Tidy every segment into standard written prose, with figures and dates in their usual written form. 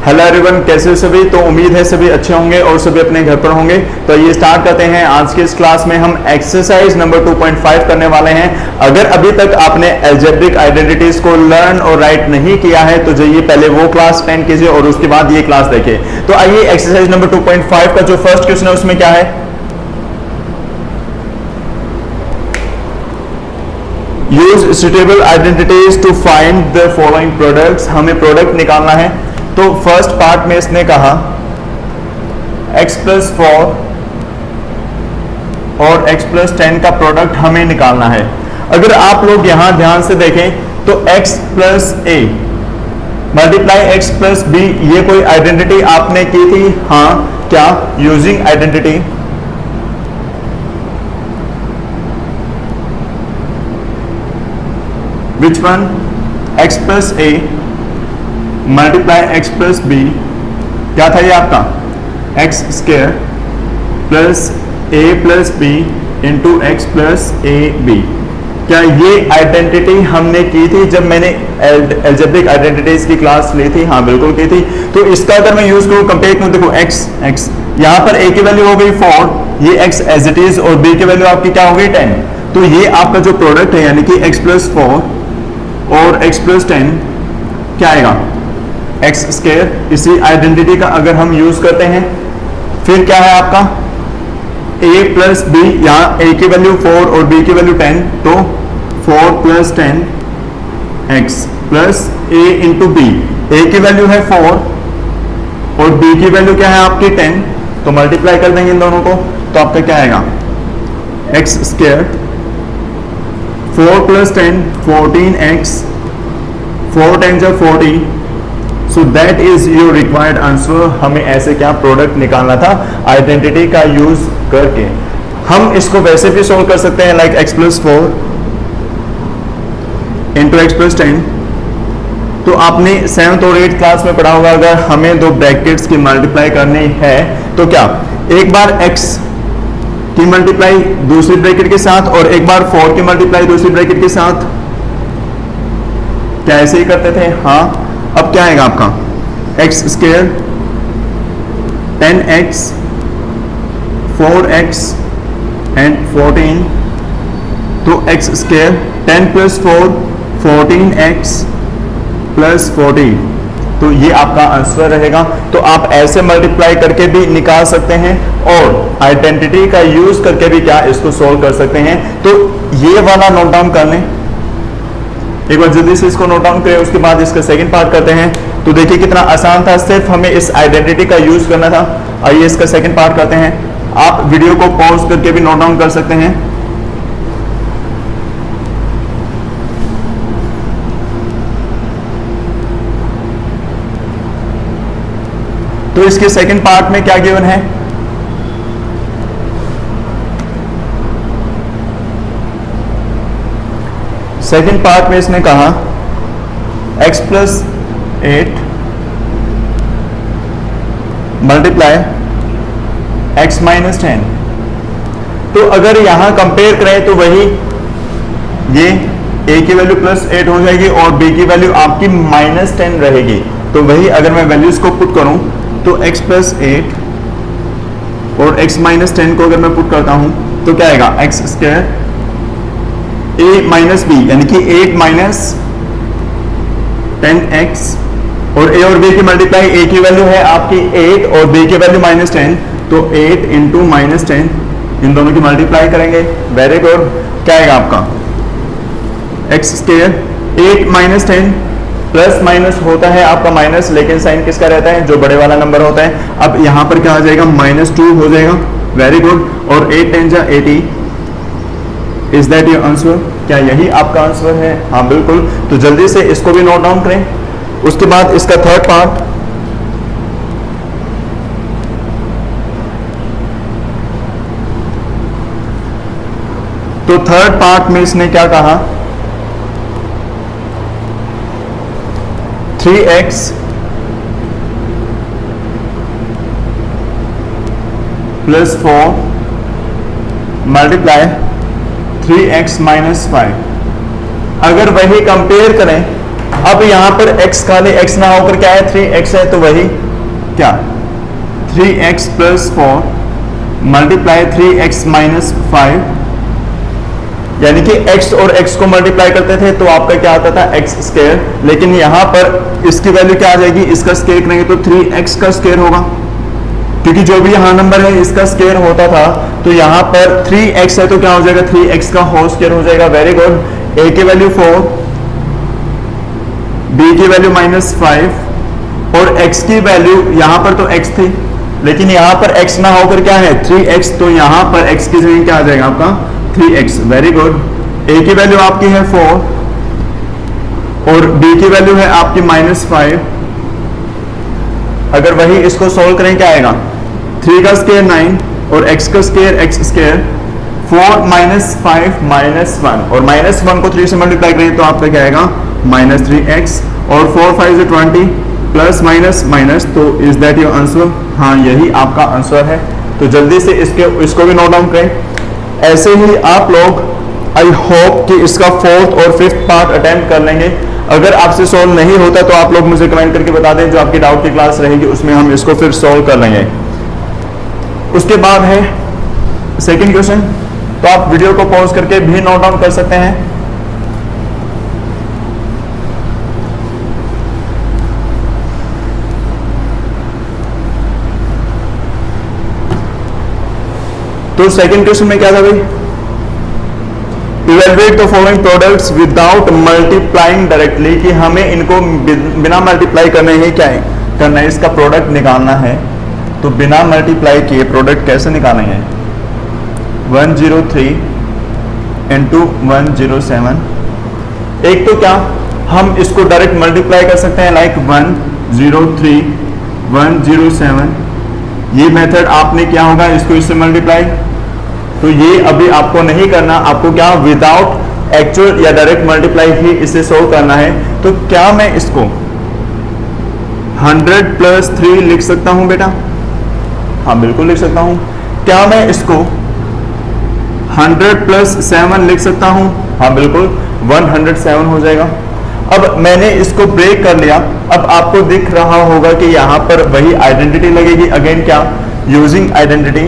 Hello everyone, कैसे हो सभी। तो उम्मीद है सभी अच्छे होंगे और सभी अपने घर पर होंगे। तो ये स्टार्ट करते हैं। आज के इस क्लास में हम एक्सरसाइज नंबर 2.5 करने वाले हैं। अगर अभी तक आपने अलजेब्रिक आइडेंटिटीज को लर्न और राइट नहीं किया है तो जाइए पहले वो क्लास अटेंड कीजिए और उसके बाद ये क्लास देखिए। तो आइए एक्सरसाइज नंबर 2.5 का जो फर्स्ट क्वेश्चन है उसमें क्या है, use suitable identities to find the following products. हमें प्रोडक्ट निकालना है। तो फर्स्ट पार्ट में इसने कहा x प्लस 4 और x प्लस 10 का प्रोडक्ट हमें निकालना है। अगर आप लोग यहां ध्यान से देखें तो x plus a multiply x plus b, ये कोई आइडेंटिटी आपने की थी? हाँ, क्या? Using identity which one? x plus a multiply x plus b, क्या था ये आपका? X square plus a plus B into x plus a b. क्या ये आइडेंटिटी हमने की थी जब मैंने अलजेब्रिक आइडेंटिटीज की क्लास ली थी? हाँ बिल्कुल की थी। तो इसका अगर मैं यूज करूँ, कंपेयर करूँ, देखो x यहाँ पर a की वैल्यू हो गई 4, ये x एज इट इज, और b की वैल्यू आपकी क्या हो गई 10। तो ये आपका जो प्रोडक्ट है यानी कि x प्लस 4 और x प्लस 10 क्या आएगा? X square. इसी आइडेंटिटी का अगर हम यूज करते हैं फिर क्या है आपका? a प्लस बी, यहाँ a की वैल्यू 4 और b की वैल्यू 10, तो 4 plus 10 x plus a into b. a की वैल्यू है 4 और b की वैल्यू क्या है आपकी 10, तो मल्टीप्लाई कर देंगे इन दोनों को, तो आपका क्या आएगा? एक्स स्क्वायर 4 प्लस 10 14x, 4 10 जा 40। So that is your required answer. हमें ऐसे क्या प्रोडक्ट निकालना था आइडेंटिटी का यूज करके। हम इसको वैसे भी सोल्व कर सकते हैं, like x plus 4 into x plus 10। तो आपने 7th और 8th क्लास में पढ़ा होगा, अगर हमें दो ब्रैकेट्स की मल्टीप्लाई करनी है तो क्या एक बार x की मल्टीप्लाई दूसरी ब्रैकेट के साथ और एक बार 4 की मल्टीप्लाई दूसरी ब्रैकेट के साथ, क्या ऐसे ही करते थे? हाँ। अब क्या आएगा आपका? X square 10x 4x and 14, तो x square 10 plus 4 14x plus 40, तो ये आपका आंसर रहेगा। तो आप ऐसे मल्टीप्लाई करके भी निकाल सकते हैं और आइडेंटिटी का यूज करके भी क्या इसको सोल्व कर सकते हैं। तो ये वाला नोट डाउन कर लें, एक बार जल्दी से इसको नोट डाउन करें, उसके बाद इसका सेकंड पार्ट करते हैं। तो देखिए कितना आसान था, सिर्फ हमें इस आइडेंटिटी का यूज करना था। आइए इसका सेकंड पार्ट करते हैं। आप वीडियो को पॉज करके भी नोट डाउन कर सकते हैं। तो इसके सेकंड पार्ट में क्या गिवन है? सेकेंड पार्ट में इसने कहा x plus 8 multiply x minus 10। तो अगर यहां कंपेयर करें तो वही ये a की वैल्यू प्लस 8 हो जाएगी और b की वैल्यू आपकी माइनस 10 रहेगी। तो वही अगर मैं वैल्यूज को पुट करूं तो x प्लस 8 और x माइनस 10 को अगर मैं पुट करता हूं तो क्या आएगा? X square a minus b यानी कि 8 माइनस 10x, और a और b की मल्टीप्लाई, a की वैल्यू है आपकी 8 और b की वैल्यू माइनस 10, तो 8 इंटू माइनस 10, इन दोनों की मल्टीप्लाई करेंगे। Very good. क्या आएगा आपका? X square 8 minus 10 plus minus होता है आपका माइनस, लेकिन साइन किसका रहता है? जो बड़े वाला नंबर होता है। अब यहां पर क्या आ जाएगा? -2 हो जाएगा। Very good. और 8 10 जा 80। Is that your answer? क्या यही आपका आंसर है? हाँ बिल्कुल। तो जल्दी से इसको भी नोट डाउन करें। उसके बाद इसका थर्ड पार्ट, तो थर्ड पार्ट में इसने क्या कहा? 3x plus 4 multiply 3x minus 5। अगर वही कंपेयर करें अब यहां पर x खाली x ना होकर क्या है 3x है, तो वही क्या 3x plus 4 multiply 3x minus 5, यानी कि x और x को मल्टीप्लाई करते थे तो आपका क्या आता था x स्क्वायर, लेकिन यहां पर इसकी वैल्यू क्या आ जाएगी, इसका स्क्वायर करेंगे तो 3x का स्क्वायर होगा, क्योंकि जो भी यहां नंबर है इसका स्क्वायर होता था, तो यहां पर 3x है तो क्या हो जाएगा 3x का होल स्क्वायर हो जाएगा। Very good. a की वैल्यू 4, b की वैल्यू माइनस 5 और x की वैल्यू यहां पर तो x थी, लेकिन यहां पर x ना होकर क्या है 3x, तो यहां पर x की जगह क्या आ जाएगा आपका 3x। Very good. a की वैल्यू आपकी है 4 और b की वैल्यू है आपकी माइनस 5। अगर वही इसको सोल्व करें क्या आएगा 3 का स्क्वायर 9 और x का square x square 4 minus 5 minus 1 और माइनस 1 को 3 से मल्टीप्लाई करें तो आपका क्या आएगा माइनस 3x और 4 5 is 20 प्लस माइनस माइनस, तो इज दैट योर आंसर? हाँ, यही आपका आंसर है। तो जल्दी से इसको भी नोट डाउन करें। ऐसे ही आप लोग आई होप कि इसका 4th और 5th पार्ट अटेम्प्ट कर लेंगे। अगर आपसे सॉल्व नहीं होता तो आप लोग मुझे कमेंट करके बता दें, जो आपकी डाउट की क्लास रहेगी उसमें हम इसको फिर सॉल्व कर लेंगे। उसके बाद है सेकंड क्वेश्चन, तो आप वीडियो को पॉज करके भी नोट डाउन कर सकते हैं। तो सेकंड क्वेश्चन में क्या था भाई, evaluate the following products without multiplying directly, कि हमें इनको बिना मल्टीप्लाई करने ही क्या है करना है, इसका प्रोडक्ट निकालना है। तो बिना मल्टीप्लाई किए प्रोडक्ट कैसे निकालेंगे 103 इंटू 107। एक तो क्या हम इसको डायरेक्ट मल्टीप्लाई कर सकते हैं लाइक 103 107, ये मेथड आपने क्या होगा इसको इससे मल्टीप्लाई, तो ये अभी आपको नहीं करना, आपको क्या विदाउट एक्चुअल या डायरेक्ट मल्टीप्लाई ही इसे सोल्व करना है। तो क्या मैं इसको 100 प्लस 3 लिख सकता हूं बेटा? हाँ बिल्कुल लिख सकता हूं। क्या मैं इसको 100 प्लस 7 लिख सकता हूं? हाँ बिल्कुल, 107 हो जाएगा। अब मैंने इसको ब्रेक कर लिया, अब आपको दिख रहा होगा कि यहां पर वही आइडेंटिटी लगेगी। अगेन क्या यूजिंग आइडेंटिटी,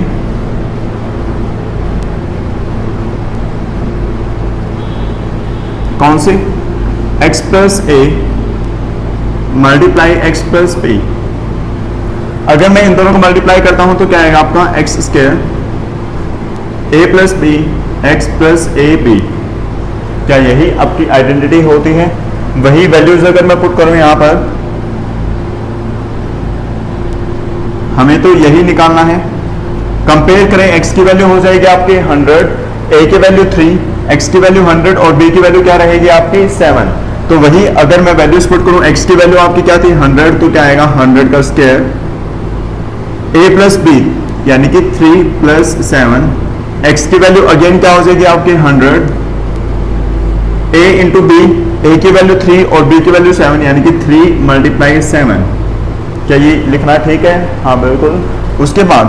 कौन सी x plus A multiply x plus B. अगर मैं इन दोनों को मल्टीप्लाई करता हूं तो क्या आएगा आपका x square a plus b x plus a b. क्या यही आपकी आइडेंटिटी होती है? वही वैल्यूज अगर मैं पुट करूं यहां पर, हमें तो यही निकालना है। कंपेयर करें, x की वैल्यू हो जाएगी आपकी 100, a की वैल्यू 3, x की वैल्यू 100 और b की वैल्यू क्या रहेगी आपकी 7। तो वही अगर मैं वैल्यूज पुट करूं, x की वैल्यू आपकी क्या थी 100, तो क्या आएगा 100 का स्क्वायर a प्लस बी यानी कि 3 प्लस 7, x की वैल्यू अगेन क्या हो जाएगी आपकी 100, a इंटू बी, a की वैल्यू 3 और b की वैल्यू 7 यानी कि 3 मल्टीप्लाई 7। क्या ये लिखना ठीक है? हाँ बिल्कुल। उसके बाद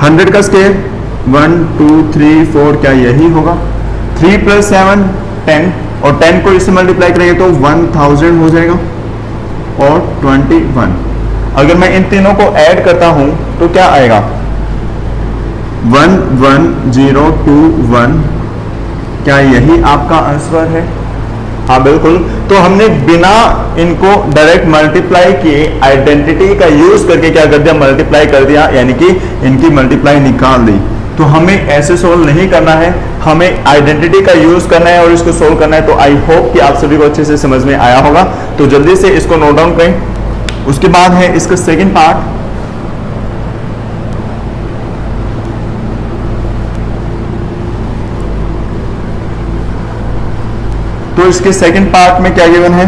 100 का स्क्वायर 1 2 3 4, क्या यही होगा 3 प्लस 7 10 और 10 को इससे मल्टीप्लाई करेंगे तो 1000 हो जाएगा और 21। अगर मैं इन तीनों को ऐड करता हूं तो क्या आएगा 11021। क्या यही आपका आंसर है? हाँ बिल्कुल। तो हमने बिना इनको डायरेक्ट मल्टीप्लाई किए आइडेंटिटी का यूज करके क्या कर दिया, मल्टीप्लाई कर दिया, यानी कि इनकी मल्टीप्लाई निकाल दी। तो हमें ऐसे सोल्व नहीं करना है, हमें आइडेंटिटी का यूज करना है और इसको सोल्व करना है। तो आई होप कि आप सभी को अच्छे से समझ में आया होगा। तो जल्दी से इसको नोट डाउन करें। उसके बाद है इसका सेकंड पार्ट, तो इसके सेकंड पार्ट में क्या गिवन है,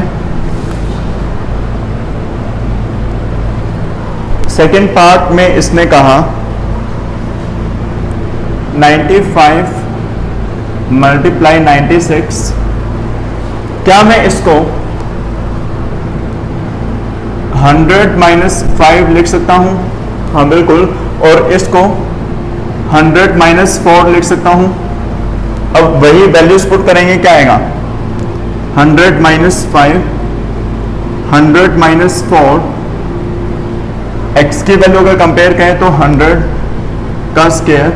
सेकंड पार्ट में इसने कहा 95 मल्टीप्लाई 96। क्या मैं इसको 100 माइनस 5 लिख सकता हूं? हाँ बिल्कुल। और इसको 100 माइनस 4 लिख सकता हूं। अब वही वैल्यूज पुट करेंगे, क्या आएगा 100 माइनस 5 100 माइनस 4, x की वैल्यू अगर कंपेयर करें तो 100 का स्क्वायर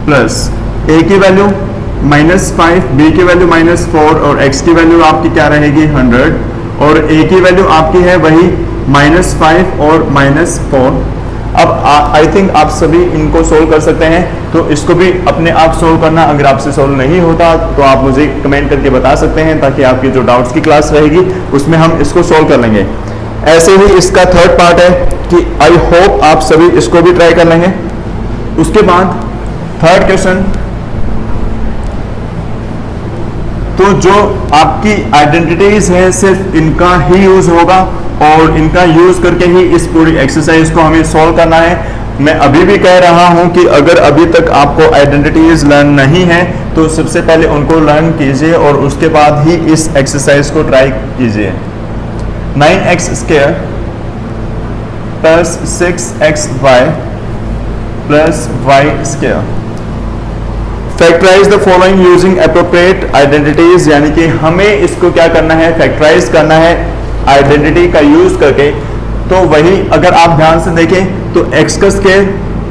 प्लस a की वैल्यू -5, b की वैल्यू -4 और x की वैल्यू आपकी क्या रहेगी 100 और a की वैल्यू आपकी है वही -5 और -4। अब आई थिंक आप सभी इनको सोल्व कर सकते हैं, तो इसको भी अपने आप सोल्व करना, अगर आपसे सोल्व नहीं होता तो आप मुझे कमेंट करके बता सकते हैं, ताकि आपकी जो डाउट्स की क्लास रहेगी उसमें हम इसको सोल्व कर लेंगे। ऐसे ही इसका थर्ड पार्ट है कि आई होप आप सभी इसको भी ट्राई कर लेंगे। उसके बाद थर्ड क्वेश्चन, तो जो आपकी आइडेंटिटीज है सिर्फ इनका ही यूज होगा और इनका यूज करके ही इस पूरी एक्सरसाइज को हमें सॉल्व करना है। मैं अभी भी कह रहा हूं कि अगर अभी तक आपको आइडेंटिटीज लर्न नहीं है तो सबसे पहले उनको लर्न कीजिए और उसके बाद ही इस एक्सरसाइज को ट्राई कीजिए। 9x square plus 6xy plus y square. Factorise the following using appropriate identities, यानी कि हमें इसको क्या करना है, फैक्टराइज करना है आइडेंटिटी का यूज करके। तो वही अगर आप ध्यान से देखें तो x का square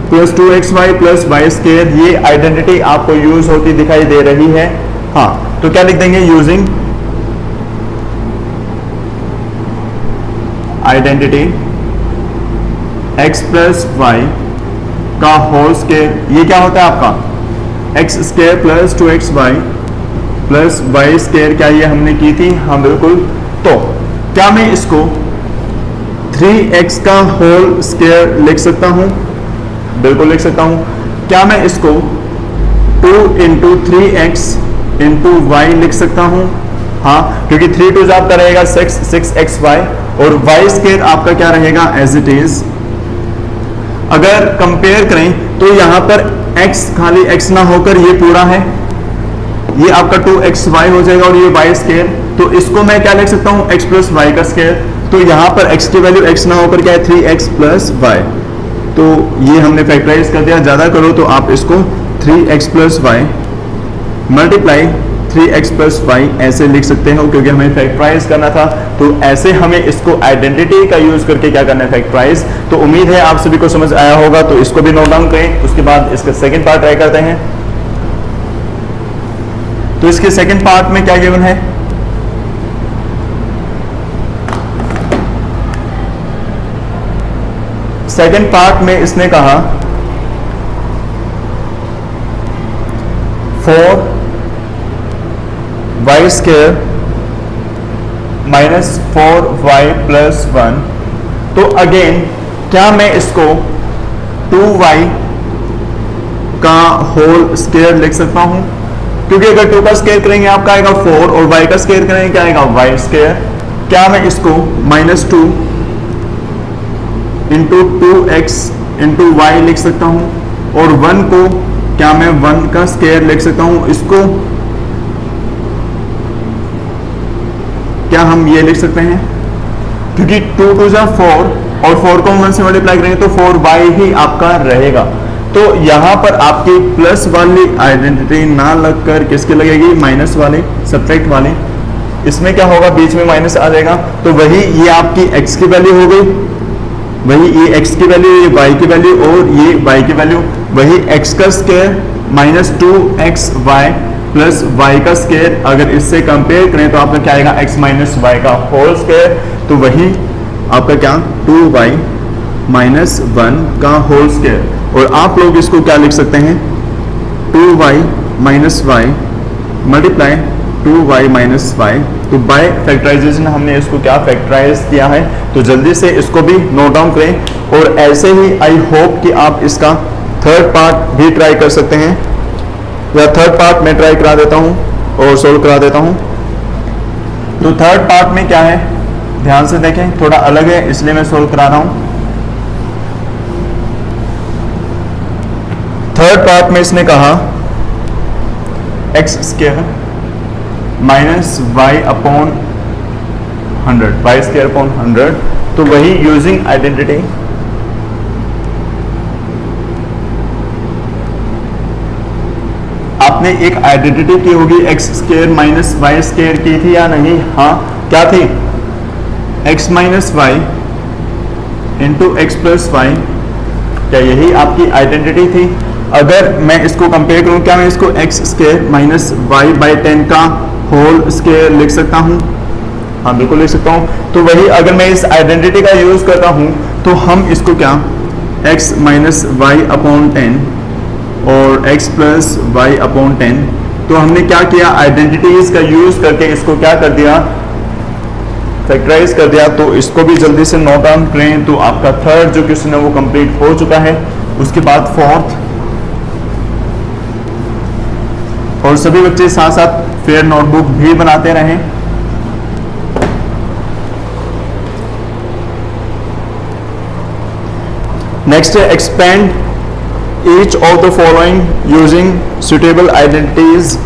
plus 2xy plus y square, ये आइडेंटिटी आपको यूज होती दिखाई दे रही है। हाँ, तो क्या लिख देंगे, using identity x plus y का होल स्क्वायर, ये क्या होता है आपका x square plus 2xy plus y square, क्या ये हमने की थी? हाँ बिल्कुल। तो क्या मैं इसको 3x का होल स्क्वायर लिख सकता हूं? बिल्कुल लिख सकता हूं। क्या मैं इसको 2 इंटू 3x इंटू y लिख सकता हूं? हाँ, क्योंकि 3 2 आपका रहेगा 6xy और y स्क्वायर आपका क्या रहेगा एज इट इज। अगर कंपेयर करें तो यहां पर x खाली x ना होकर ये पूरा है, ये आपका 2xy हो जाएगा और ये y स्क्वायर, तो इसको मैं क्या लिख सकता हूं, x प्लस वाई का स्क्वायर। तो यहां पर x की वैल्यू x ना होकर क्या है 3x प्लस वाई, तो ये हमने फैक्टराइज कर दिया। ज्यादा करो तो आप इसको 3x plus y multiply 3x plus y ऐसे लिख सकते हो, क्योंकि हमें फैक्टराइज करना था। तो ऐसे हमें इसको आइडेंटिटी का यूज करके क्या करना है, फैक्टराइज। तो उम्मीद है आप सभी को समझ आया होगा, तो इसको भी नोट डाउन करें। उसके बाद इसका सेकंड पार्ट ट्राई करते हैं। तो इसके सेकंड पार्ट में क्या गिवन है, सेकंड पार्ट में इसने कहा 4y square minus 4y plus 1। तो अगेन क्या मैं इसको 2y का होल स्क्वायर लिख सकता हूं? क्योंकि अगर 2 का स्क्वायर करेंगे आपका आएगा 4 और y का स्क्वायर करेंगे क्या आएगा y स्क्वायर। क्या मैं इसको -2 इंटू 2x इंटू वाई लिख सकता हूं? और 1 को क्या मैं 1 का स्क्वायर लिख सकता हूं? इसको क्या हम ये लिख सकते हैं? क्योंकि 2 2 जा 4 और 4 को 1 से मल्टीप्लाई करेंगे तो 4y ही आपका रहेगा। तो यहां पर आपकी प्लस वाली आइडेंटिटी ना लगकर किसकी लगेगी, माइनस वाली, सब्ट्रैक्ट वाली। इसमें क्या होगा, बीच में माइनस आ जाएगा। तो वही ये आपकी x की वैल्यू हो गई, वही ये x की वैल्यू, ये y की वैल्यू और ये y की वैल्यू, वही x का square minus 2xy plus y का स्क्वायर। अगर इससे कंपेयर करें तो आपका क्या आएगा, x माइनस वाई का होल स्क्वायर। तो वही आपका क्या 2y माइनस 1 का होल स्क्वायर। और आप लोग इसको क्या लिख सकते हैं, 2y minus y multiply 2y minus y. तो बाय फैक्टराइजेशन हमने इसको क्या फैक्टराइज किया है। तो जल्दी से इसको भी नोट डाउन करें। और ऐसे ही आई होप कि आप इसका थर्ड पार्ट भी ट्राई कर सकते हैं, या थर्ड पार्ट में ट्राई करा देता हूं और सोल्व करा देता हूं। तो थर्ड पार्ट में क्या है, ध्यान से देखें, थोड़ा अलग है इसलिए मैं सोल्व करा रहा हूं। थर्ड पार्ट में इसने कहा x square minus y upon 100, y square upon 100। तो वही यूजिंग आइडेंटिटी आपने एक आइडेंटिटी की होगी, x square minus y square की थी या नहीं? हाँ, क्या थी? x minus y into x plus y, क्या यही आपकी आइडेंटिटी थी? अगर मैं इसको कंपेयर करूं, क्या मैं इसको x square minus y by 10 का होल स्क्वायर लिख सकता हूं? हाँ बिल्कुल लिख सकता हूं। तो वही अगर मैं इस आइडेंटिटी का यूज करता हूं तो हम इसको क्या x माइनस वाई अपॉन 10 और x प्लस वाई अपॉन 10, तो हमने क्या किया, आइडेंटिटीज का यूज करके इसको क्या कर दिया, फैक्टराइज कर दिया। तो इसको भी जल्दी से नोट डाउन करें। तो आपका थर्ड जो क्वेश्चन है वो कंप्लीट हो चुका है। उसके बाद फोर्थ, और सभी बच्चे साथ साथ फेयर नोटबुक भी बनाते रहें। नेक्स्ट है expand each of the following using suitable identities.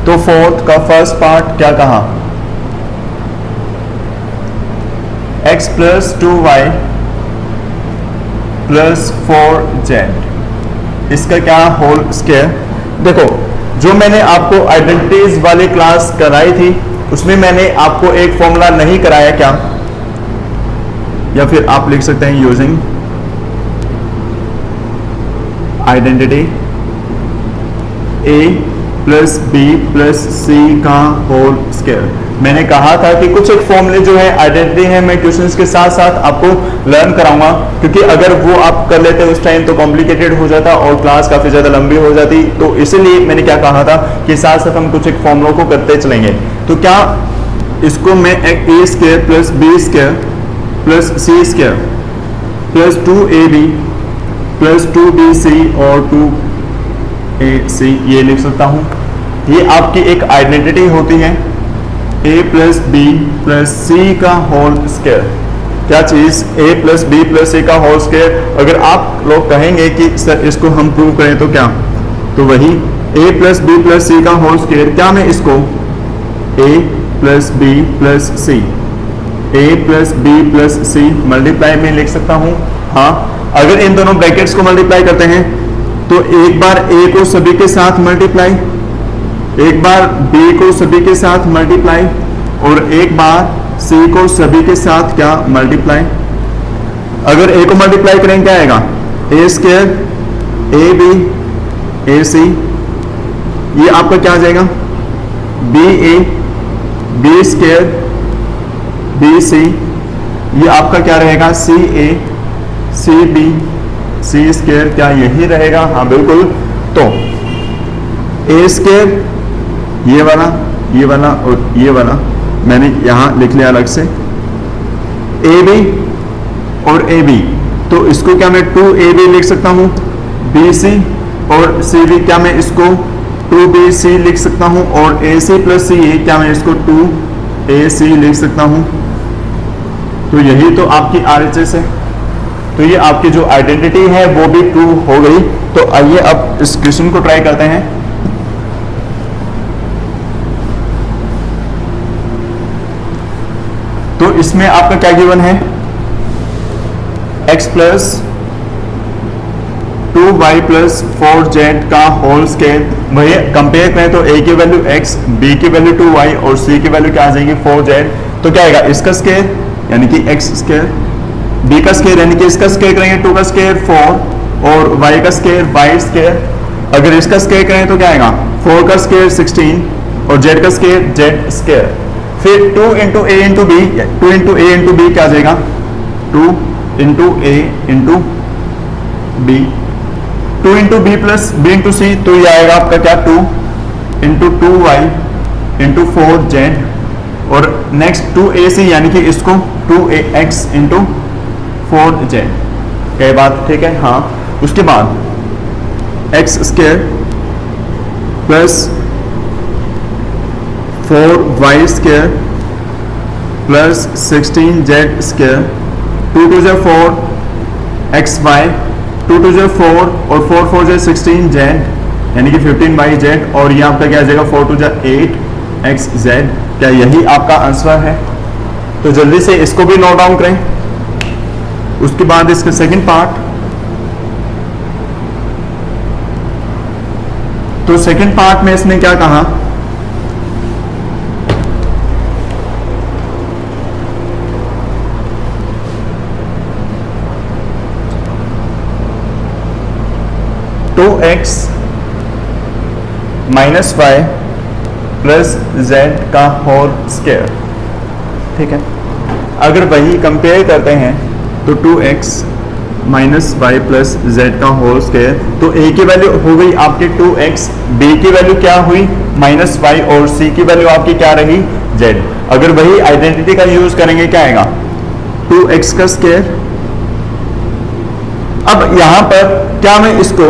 तो फोर्थ का फर्स्ट पार्ट क्या कहा, x plus 2y plus 4z, इसका क्या होल स्क्वायर। देखो जो मैंने आपको आइडेंटिटीज वाली क्लास कराई थी उसमें मैंने आपको एक फॉर्मूला नहीं कराया क्या, या फिर आप लिख सकते हैं using identity a plus B plus सी का होल स्क्वायर। मैंने कहा था कि कुछ एक फॉर्मूले जो है आइडेंटिटी है मैं क्वेश्चंस के साथ साथ आपको लर्न कराऊंगा, क्योंकि अगर वो आप कर लेते उस टाइम तो कॉम्प्लिकेटेड हो जाता और क्लास काफी ज्यादा लंबी हो जाती। तो इसीलिए मैंने क्या कहा था कि साथ साथ हम कुछ एक फॉर्मूलों को करते चलेंगे। तो क्या इसको मैं A square plus B square plus C square plus 2ab plus 2bc और 2ac ये लिख सकता हूं। ये आपकी एक आइडेंटिटी होती है, a प्लस बी प्लस सी का होल स्क्वायर। क्या चीज, a प्लस बी प्लस सी का होल स्क्वायर। अगर आप लोग कहेंगे कि सर इसको हम प्रूव करें तो क्या, तो वही a प्लस बी प्लस सी का होल स्क्वायर। क्या मैं इसको a plus B plus c, a plus B plus c multiply में लिख सकता हूं? हाँ, अगर इन दोनों ब्रैकेट्स को मल्टीप्लाई करते हैं तो एक बार a को सभी के साथ मल्टीप्लाई, एक बार b को सभी के साथ मल्टीप्लाई और एक बार c को सभी के साथ क्या मल्टीप्लाई। अगर a को मल्टीप्लाई करेंगे क्या आएगा, a square a b a c, ये आपका क्या आ जाएगा b a b square b c, ये आपका क्या रहेगा सी ए सी बी सी स्क्वायर, क्या यही रहेगा? हाँ बिल्कुल। तो ए स्क्वायर ये वाला और ये वाला मैंने यहां लिख लिया अलग से, ए बी और ए बी, तो इसको क्या मैं 2ab लिख सकता हूं, बी सी और सी बी क्या मैं इसको 2bc लिख सकता हूं, और ए सी प्लस सी ए क्या मैं इसको 2ac लिख सकता हूं। तो यही तो आपकी RHS है। तो ये आपकी जो आइडेंटिटी है वो भी ट्रू हो गई। तो आइए अब इस क्वेश्चन को ट्राई करते हैं। तो इसमें आपका क्या गिवन है, x plus 2y plus 4z का होल स्क्वायर। वही कंपेयर करें तो a की वैल्यू x, b की वैल्यू 2y और c की वैल्यू क्या आ जाएगी 4z। तो क्या आएगा, इसका स्क्वायर यानी कि x स्क्वायर, b का स्क्वायर यानी कि इसका स्क्वायर करेंगे 2 का स्क्वायर 4 और y का स्क्वायर y स्क्वायर। अगर इसका स्क्वायर करें तो क्या आएगा 4 का स्क्वायर 16 और z का स्क्वायर z स्क्वायर। फिर 2 into A into B, 2 into A into B क्या आ जाएगा 2 into A into B, 2 into B plus B into C, तो ये आएगा आपका क्या 2 इंटू 2y इंटू 4z और नेक्स्ट 2ac यानी कि इसको 2ax इंटू 4z। क्या बात ठीक है? हाँ। उसके बाद x square plus 4y square plus 16z square, 2 2 जा 4 xy, 2 2 जा 4 और 4 4 जा 16z यानी कि 15yz, और ये आपका क्या आ जाएगा 4 2 जा 8xz। क्या यही आपका आंसर है? तो जल्दी से इसको भी नोट डाउन करें। उसके बाद इसका सेकंड पार्ट, तो सेकंड पार्ट में इसने क्या कहा, 2x minus y plus z का होल स्क्वायर, ठीक है। अगर वही कंपेयर करते हैं तो 2x minus y plus z का होल स्क्वायर, तो a की वैल्यू हो गई आपकी 2x, b की वैल्यू क्या हुई माइनस वाई, और c की वैल्यू आपकी क्या रही z। अगर वही आइडेंटिटी का यूज करेंगे क्या आएगा 2x का स्क्वायर। अब यहां पर क्या मैं इसको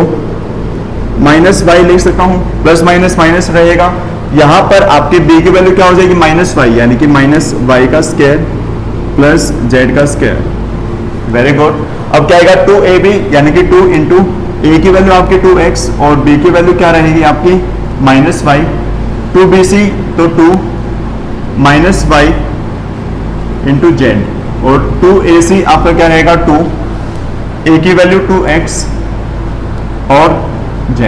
माइनस वाई लिख सकता हूं, प्लस माइनस माइनस रहेगा, यहां पर आपकी b की वैल्यू क्या हो जाएगी माइनस वाई, यानी कि माइनस वाई का स्क्वायर प्लस जेड का स्क्वायर। Very good. अब क्या आएगा 2ab यानी कि 2 इंटू ए की वैल्यू आपकी 2x और b की वैल्यू क्या रहेगी आपकी माइनस वाई, 2bc तो 2 माइनस वाई इंटू जेड, और 2ac आपका क्या रहेगा 2, a की वैल्यू 2x और z।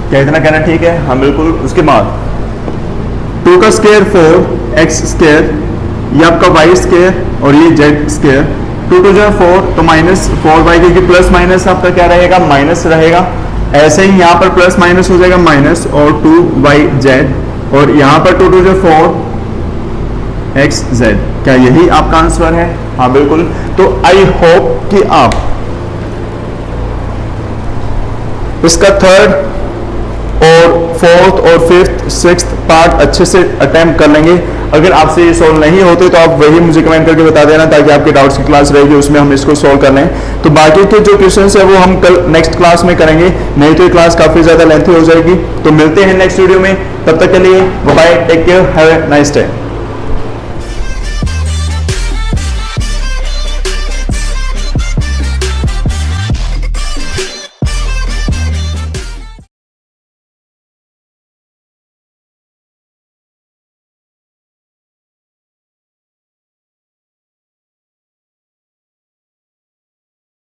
क्या इतना कहना ठीक है? हाँ बिल्कुल। उसके बाद 2 का स्क्वायर 4x स्क्वायर, ये आपका y स्क्वायर और ये z स्क्वायर, 2 टू जो 4 तो माइनस 4y, क्योंकि प्लस माइनस आपका क्या रहेगा माइनस रहेगा। ऐसे ही यहाँ पर प्लस माइनस हो जाएगा माइनस और 2yz, और यहाँ पर 2 टू जो 4xz। क्या यही आपका आंसर है? हाँ बिल्कुल। तो आई होप कि आप इसका थर्ड और फोर्थ और फिफ्थ सिक्स्थ पार्ट अच्छे से अटेम्प्ट कर लेंगे। अगर आपसे ये सॉल्व नहीं होते तो आप वही मुझे कमेंट करके बता देना, ताकि आपके डाउट्स की क्लास रहेगी उसमें हम इसको सॉल्व कर लें। तो बाकी के जो क्वेश्चंस है वो हम कल नेक्स्ट क्लास में करेंगे, नहीं तो ये क्लास काफी ज्यादा लेंथी हो जाएगी। तो मिलते हैं नेक्स्ट वीडियो में, तब तक के लिए bye, take care, have a nice day.